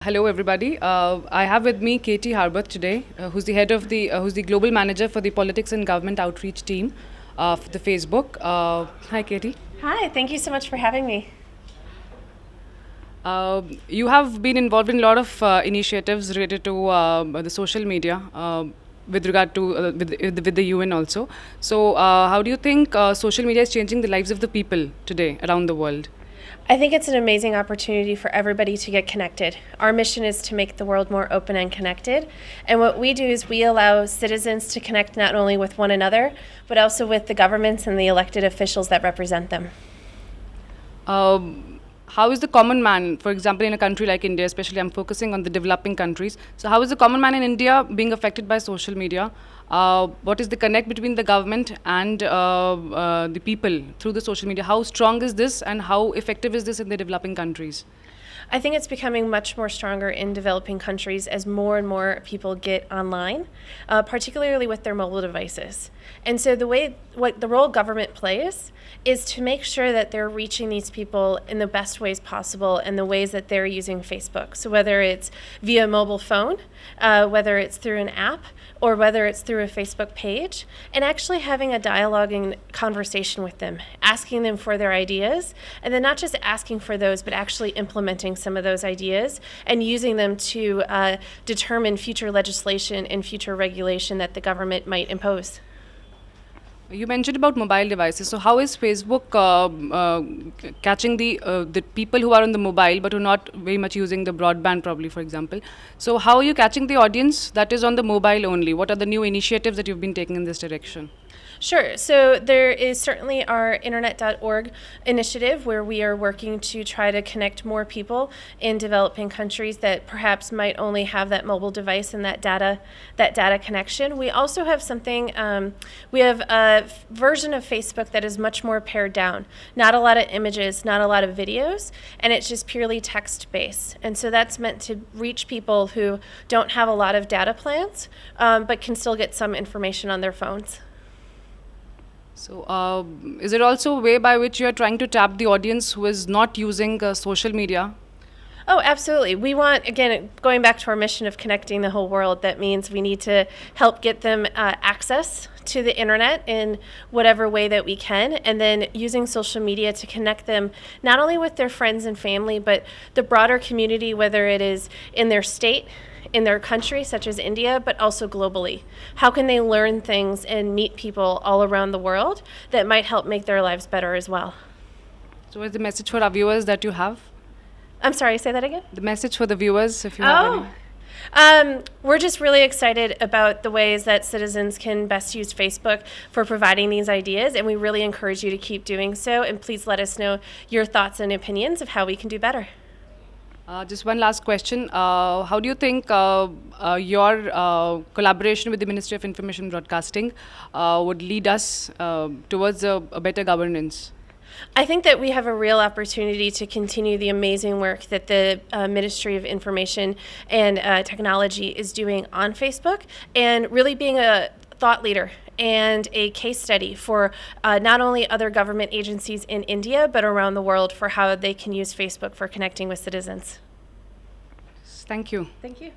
Hello, everybody. I have with me Katie Harbath today, who's the head of who's the global manager for the politics and government outreach team for the Facebook. Hi, Katie. Hi, thank you so much for having me. You have been involved in a lot of initiatives related to the social media. With regard to with the UN also. So, how do you think social media is changing the lives of the people today around the world? I think it's an amazing opportunity for everybody to get connected. Our mission is to make the world more open and connected. And what we do is we allow citizens to connect not only with one another, but also with the governments and the elected officials that represent them. How is the common man, for example, in a country like India, especially I'm focusing on the developing countries. So, how is the common man in India being affected by social media? What is the connect between the government and the people through the social media? How strong is this, and how effective is this in the developing countries? I think it's becoming much more stronger in developing countries as more and more people get online, particularly with their mobile devices. And so what the role government plays is to make sure that they're reaching these people in the best ways possible and the ways that they're using Facebook. So whether it's via mobile phone, whether it's through an app, or whether it's through a Facebook page, and actually having a dialogue and conversation with them, asking them for their ideas, and then not just asking for those, but actually implementing some of those ideas and using them to determine future legislation and future regulation that the government might impose. You mentioned about mobile devices. So, how is Facebook catching the people who are on the mobile but who are not very much using the broadband, probably, for example? So, how are you catching the audience that is on the mobile only? What are the new initiatives that you've been taking in this direction? Sure. So there is certainly our internet.org initiative where we are working to try to connect more people in developing countries that perhaps might only have that mobile device and that data connection. We also have something, we have a version of Facebook that is much more pared down. Not a lot of images, not a lot of videos, and it's just purely text-based. And so that's meant to reach people who don't have a lot of data plans, but can still get some information on their phones. So, is it also a way by which you are trying to tap the audience who is not using social media? Oh, absolutely. We want, again, going back to our mission of connecting the whole world, that means we need to help get them access to the internet in whatever way that we can, and then using social media to connect them not only with their friends and family, but the broader community, whether it is in their state, in their country, such as India, but also globally. How can they learn things and meet people all around the world that might help make their lives better as well? So, what is the message for our viewers that you have? I'm sorry, say that again? The message for the viewers, if you have any. We're just really excited about the ways that citizens can best use Facebook for providing these ideas, and we really encourage you to keep doing so, and please let us know your thoughts and opinions of how we can do better. Just one last question. How do you think your collaboration with the Ministry of Information and Broadcasting would lead us towards a better governance? I think that we have a real opportunity to continue the amazing work that the Ministry of Information and Technology is doing on Facebook, and really being a thought leader and a case study for not only other government agencies in India, but around the world for how they can use Facebook for connecting with citizens. Thank you. Thank you.